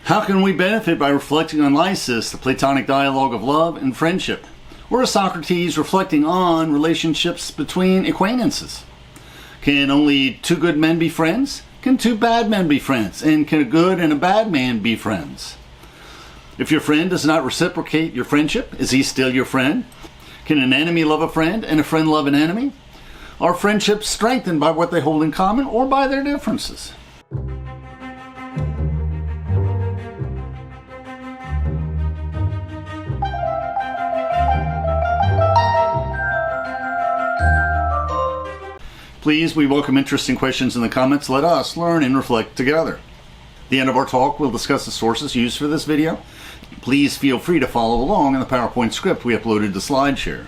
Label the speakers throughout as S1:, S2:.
S1: How can we benefit by reflecting on Lysis, the Platonic dialogue of love and friendship? Or is Socrates reflecting on relationships between acquaintances? Can only two good men be friends? Can two bad men be friends? And can a good and a bad man be friends? If your friend does not reciprocate your friendship, is he still your friend? Can an enemy love a friend and a friend love an enemy? Are friendships strengthened by what they hold in common or by their differences? Please, we welcome interesting questions in the comments. Let us learn and reflect together. At the end of our talk, we'll discuss the sources used for this video. Please feel free to follow along in the PowerPoint script we uploaded to SlideShare.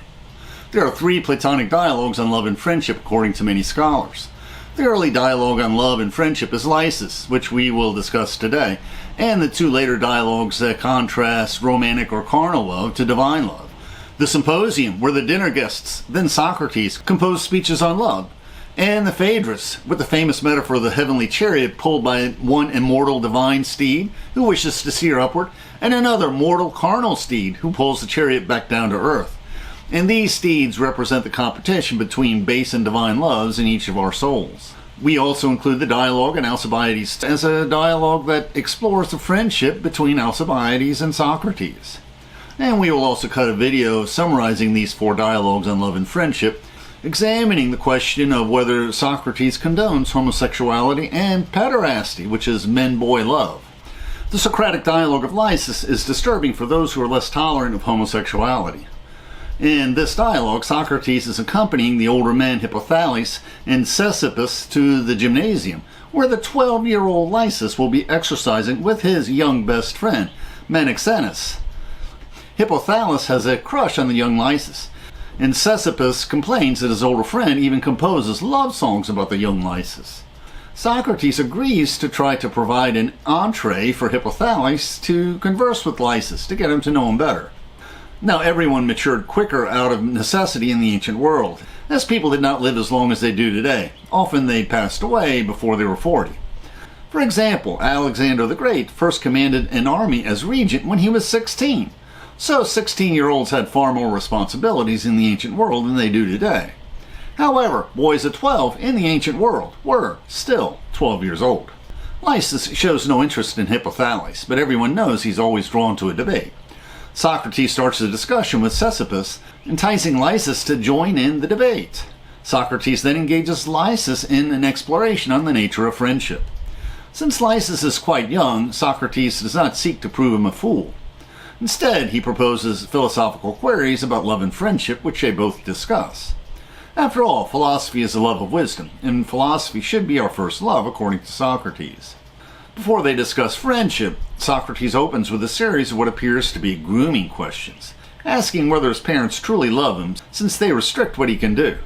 S1: There are three Platonic dialogues on love and friendship according to many scholars. The early dialogue on love and friendship is Lysis, which we will discuss today, and the two later dialogues that contrast romantic or carnal love to divine love. The Symposium, where the dinner guests, then Socrates, composed speeches on love, and the Phaedrus, with the famous metaphor of the heavenly chariot pulled by one immortal divine steed who wishes to steer upward, and another mortal carnal steed who pulls the chariot back down to earth. And these steeds represent the competition between base and divine loves in each of our souls. We also include the dialogue in Alcibiades as a dialogue that explores the friendship between Alcibiades and Socrates. And we will also cut a video summarizing these four dialogues on love and friendship, examining the question of whether Socrates condones homosexuality and pederasty, which is men-boy love. The Socratic dialogue of Lysis is disturbing for those who are less tolerant of homosexuality. In this dialogue, Socrates is accompanying the older men Hippothales and Ctesippus to the Gymnasium, where the 12-year-old Lysis will be exercising with his young best friend, Menexenus. Hippothales has a crush on the young Lysis, and Ctesippus complains that his older friend even composes love songs about the young Lysis. Socrates agrees to try to provide an entree for Hippothales to converse with Lysis to get him to know him better. Now, everyone matured quicker out of necessity in the ancient world, as people did not live as long as they do today. Often they passed away before they were 40. For example, Alexander the Great first commanded an army as regent when he was 16. So 16-year-olds had far more responsibilities in the ancient world than they do today. However, boys at 12 in the ancient world were still 12 years old. Lysis shows no interest in Hippothales, but everyone knows he's always drawn to a debate. Socrates starts a discussion with Ctesippus, enticing Lysis to join in the debate. Socrates then engages Lysis in an exploration on the nature of friendship. Since Lysis is quite young, Socrates does not seek to prove him a fool. Instead, he proposes philosophical queries about love and friendship, which they both discuss. After all, philosophy is the love of wisdom, and philosophy should be our first love, according to Socrates. Before they discuss friendship, Socrates opens with a series of what appears to be grooming questions, asking whether his parents truly love him, since they restrict what he can do.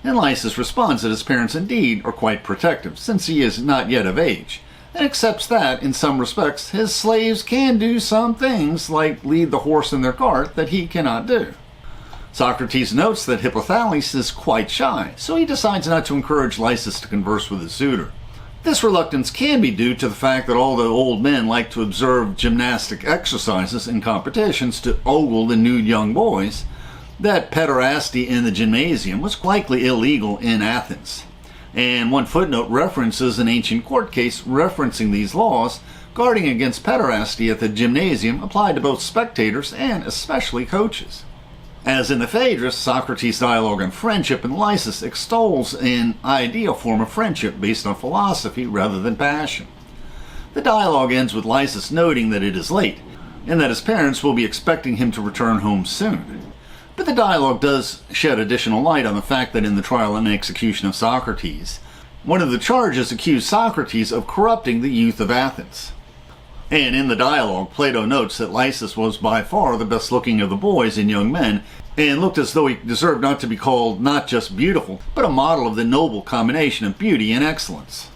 S1: And Lysis responds that his parents indeed are quite protective, since he is not yet of age, and accepts that, in some respects, his slaves can do some things, like lead the horse in their cart, that he cannot do. Socrates notes that Hippothales is quite shy, so he decides not to encourage Lysis to converse with his suitor. This reluctance can be due to the fact that all the old men like to observe gymnastic exercises and competitions to ogle the nude young boys, that pederasty in the Gymnasium was likely illegal in Athens. And one footnote references an ancient court case referencing these laws, guarding against pederasty at the Gymnasium applied to both spectators and especially coaches. As in the Phaedrus, Socrates' dialogue on friendship in Lysis extols an ideal form of friendship based on philosophy rather than passion. The dialogue ends with Lysis noting that it is late, and that his parents will be expecting him to return home soon. But the dialogue does shed additional light on the fact that in the trial and execution of Socrates, one of the charges accused Socrates of corrupting the youth of Athens. And in the dialogue, Plato notes that Lysis was by far the best looking of the boys and young men, and looked as though he deserved not to be called not just beautiful, but a model of the noble combination of beauty and excellence.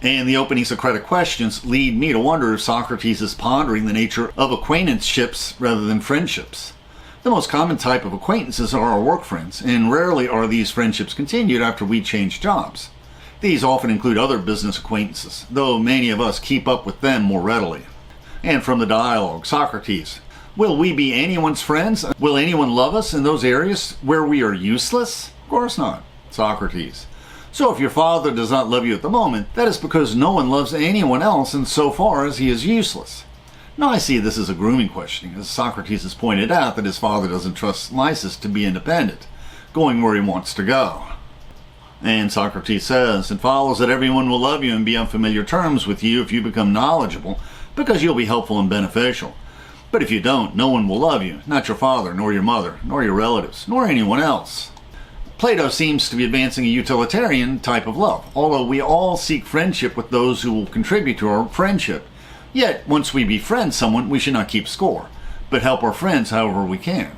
S1: And the opening Socratic questions lead me to wonder if Socrates is pondering the nature of acquaintanceships rather than friendships. The most common type of acquaintances are our work friends, and rarely are these friendships continued after we change jobs. These often include other business acquaintances, though many of us keep up with them more readily. And from the dialogue, Socrates, will we be anyone's friends? Will anyone love us in those areas where we are useless? Of course not. Socrates, so if your father does not love you at the moment, that is because no one loves anyone else insofar as he is useless. Now I see this as a grooming question, as Socrates has pointed out that his father doesn't trust Lysis to be independent, going where he wants to go. And Socrates says, it follows that everyone will love you and be on familiar terms with you if you become knowledgeable, because you'll be helpful and beneficial. But if you don't, no one will love you, not your father, nor your mother, nor your relatives, nor anyone else. Plato seems to be advancing a utilitarian type of love, although we all seek friendship with those who will contribute to our friendship. Yet, once we befriend someone, we should not keep score, but help our friends however we can.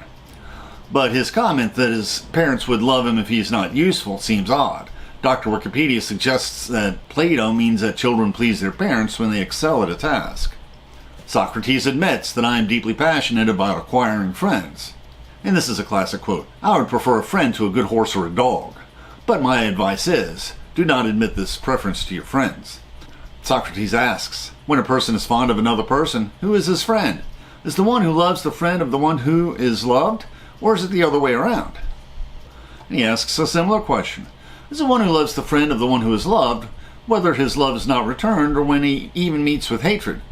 S1: But his comment that his parents would love him if he is not useful seems odd. Dr. Wikipedia suggests that Plato means that children please their parents when they excel at a task. Socrates admits that I am deeply passionate about acquiring friends. And this is a classic quote. I would prefer a friend to a good horse or a dog. But my advice is, do not admit this preference to your friends. Socrates asks, when a person is fond of another person, who is his friend? Is the one who loves the friend of the one who is loved? Or is it the other way around? And he asks a similar question. Is the one who loves the friend of the one who is loved, whether his love is not returned or when he even meets with hatred?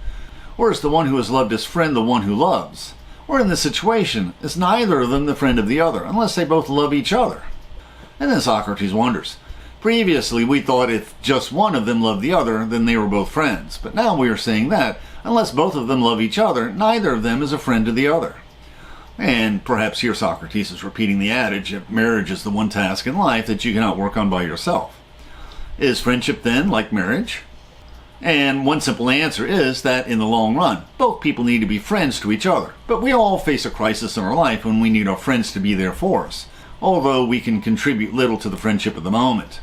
S1: Or is the one who has loved his friend the one who loves? Or in this situation, is neither of them the friend of the other, unless they both love each other? And then Socrates wonders. Previously, we thought if just one of them loved the other, then they were both friends. But now we are saying that, unless both of them love each other, neither of them is a friend to the other. And perhaps here Socrates is repeating the adage that marriage is the one task in life that you cannot work on by yourself. Is friendship then like marriage? And one simple answer is that in the long run, both people need to be friends to each other. But we all face a crisis in our life when we need our friends to be there for us, although we can contribute little to the friendship of the moment.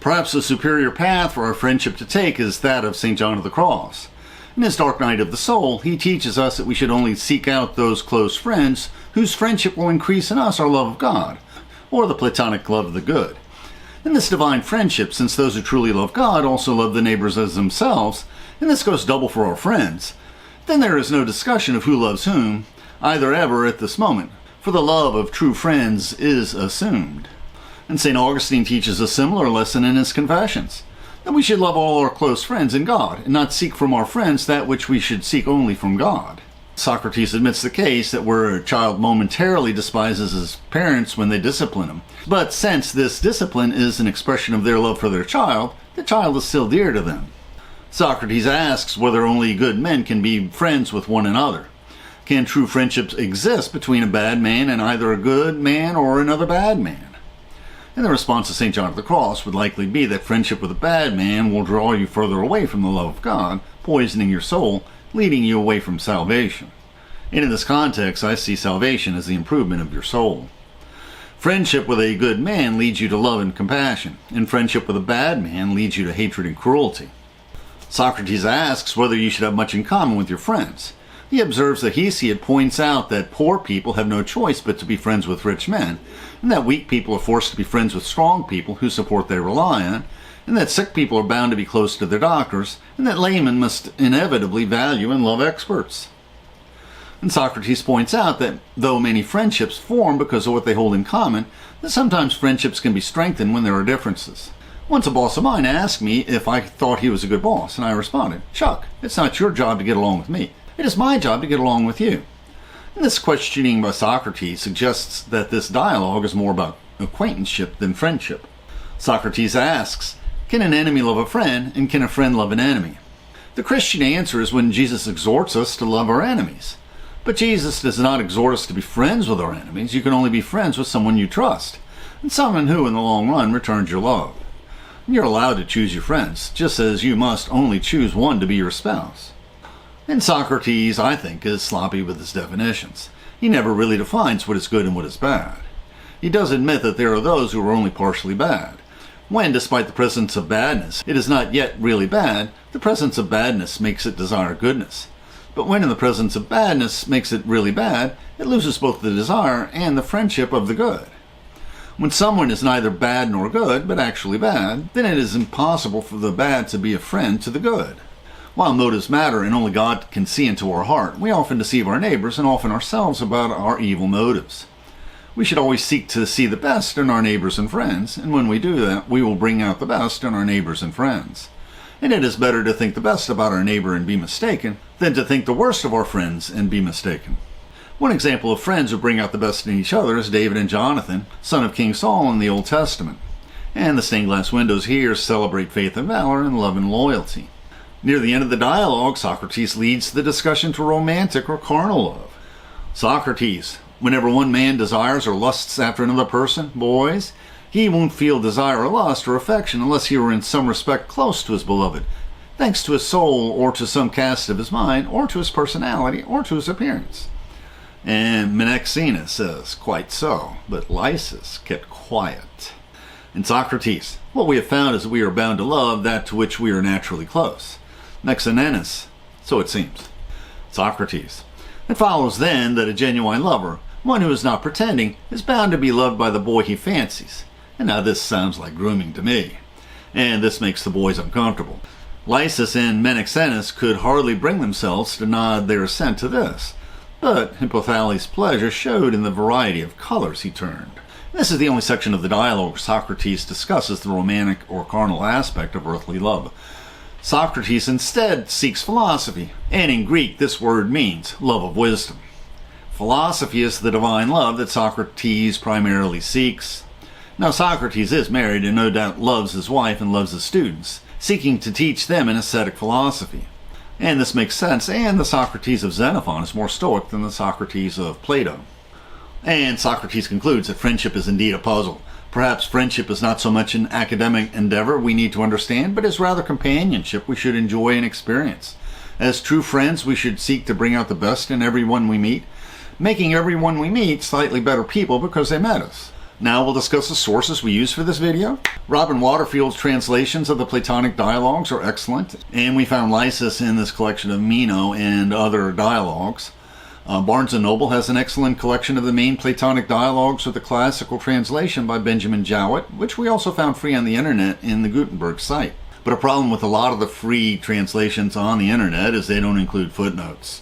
S1: Perhaps the superior path for our friendship to take is that of St. John of the Cross. In his Dark Night of the Soul, he teaches us that we should only seek out those close friends whose friendship will increase in us our love of God, or the Platonic love of the good. In this divine friendship, since those who truly love God also love the neighbors as themselves, and this goes double for our friends, then there is no discussion of who loves whom, either ever at this moment, for the love of true friends is assumed. And St. Augustine teaches a similar lesson in his Confessions, that we should love all our close friends in God, and not seek from our friends that which we should seek only from God. Socrates admits the case that where a child momentarily despises his parents when they discipline him, but since this discipline is an expression of their love for their child, the child is still dear to them. Socrates asks whether only good men can be friends with one another. Can true friendships exist between a bad man and either a good man or another bad man? And the response of St. John of the Cross would likely be that friendship with a bad man will draw you further away from the love of God, poisoning your soul, leading you away from salvation. And in this context, I see salvation as the improvement of your soul. Friendship with a good man leads you to love and compassion, and friendship with a bad man leads you to hatred and cruelty. Socrates asks whether you should have much in common with your friends. He observes that Hesiod points out that poor people have no choice but to be friends with rich men, and that weak people are forced to be friends with strong people whose support they rely on, and that sick people are bound to be close to their doctors, and that laymen must inevitably value and love experts. And Socrates points out that though many friendships form because of what they hold in common, that sometimes friendships can be strengthened when there are differences. Once a boss of mine asked me if I thought he was a good boss, and I responded, "Chuck, it's not your job to get along with me. It is my job to get along with you." And this questioning by Socrates suggests that this dialogue is more about acquaintanceship than friendship. Socrates asks, can an enemy love a friend, and can a friend love an enemy? The Christian answer is when Jesus exhorts us to love our enemies. But Jesus does not exhort us to be friends with our enemies. You can only be friends with someone you trust, and someone who, in the long run, returns your love. And you're allowed to choose your friends, just as you must only choose one to be your spouse. And Socrates, I think, is sloppy with his definitions. He never really defines what is good and what is bad. He does admit that there are those who are only partially bad. When, despite the presence of badness, it is not yet really bad, the presence of badness makes it desire goodness. But when in the presence of badness makes it really bad, it loses both the desire and the friendship of the good. When someone is neither bad nor good, but actually bad, then it is impossible for the bad to be a friend to the good. While motives matter and only God can see into our heart, we often deceive our neighbors and often ourselves about our evil motives. We should always seek to see the best in our neighbors and friends, and when we do that, we will bring out the best in our neighbors and friends. And it is better to think the best about our neighbor and be mistaken than to think the worst of our friends and be mistaken. One example of friends who bring out the best in each other is David and Jonathan, son of King Saul in the Old Testament. And the stained glass windows here celebrate faith and valor and love and loyalty. Near the end of the dialogue, Socrates leads the discussion to romantic or carnal love. Socrates, whenever one man desires or lusts after another person, boys, he won't feel desire or lust or affection unless he were in some respect close to his beloved, thanks to his soul or to some cast of his mind or to his personality or to his appearance. And Menexenus says, quite so, but Lysis kept quiet. And Socrates, what we have found is that we are bound to love that to which we are naturally close. Menexenus, so it seems. Socrates, it follows then that a genuine lover, one who is not pretending, is bound to be loved by the boy he fancies. And now this sounds like grooming to me. And this makes the boys uncomfortable. Lysis and Menexenus could hardly bring themselves to nod their assent to this. But Hippothales' pleasure showed in the variety of colors he turned. This is the only section of the dialogue where Socrates discusses the romantic or carnal aspect of earthly love. Socrates instead seeks philosophy, and in Greek this word means love of wisdom. Philosophy is the divine love that Socrates primarily seeks. Now Socrates is married and no doubt loves his wife and loves his students, seeking to teach them an ascetic philosophy. And this makes sense, and the Socrates of Xenophon is more stoic than the Socrates of Plato. And Socrates concludes that friendship is indeed a puzzle. Perhaps friendship is not so much an academic endeavor we need to understand, but is rather companionship we should enjoy and experience. As true friends, we should seek to bring out the best in everyone we meet, making everyone we meet slightly better people because they met us. Now we'll discuss the sources we use for this video. Robin Waterfield's translations of the Platonic dialogues are excellent, and we found Lysis in this collection of Meno and other dialogues. Barnes & Noble has an excellent collection of the main Platonic dialogues with a classical translation by Benjamin Jowett, which we also found free on the internet in the Gutenberg site. But a problem with a lot of the free translations on the internet is they don't include footnotes.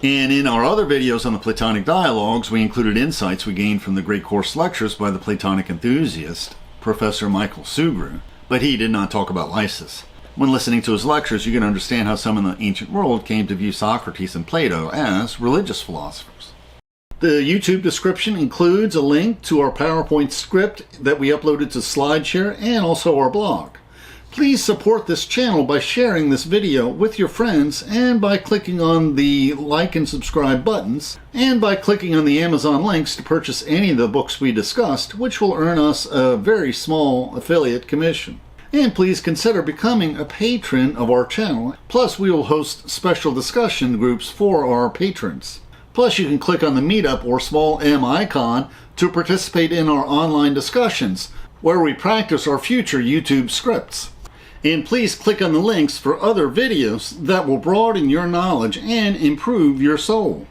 S1: And in our other videos on the Platonic dialogues, we included insights we gained from the great course lectures by the Platonic enthusiast, Professor Michael Sugrue, but he did not talk about Lysis. When listening to his lectures, you can understand how some in the ancient world came to view Socrates and Plato as religious philosophers. The YouTube description includes a link to our PowerPoint script that we uploaded to SlideShare and also our blog. Please support this channel by sharing this video with your friends and by clicking on the like and subscribe buttons and by clicking on the Amazon links to purchase any of the books we discussed, which will earn us a very small affiliate commission. And please consider becoming a patron of our channel. Plus, we will host special discussion groups for our patrons. Plus, you can click on the Meetup or small M icon to participate in our online discussions, where we practice our future YouTube scripts. And please click on the links for other videos that will broaden your knowledge and improve your soul.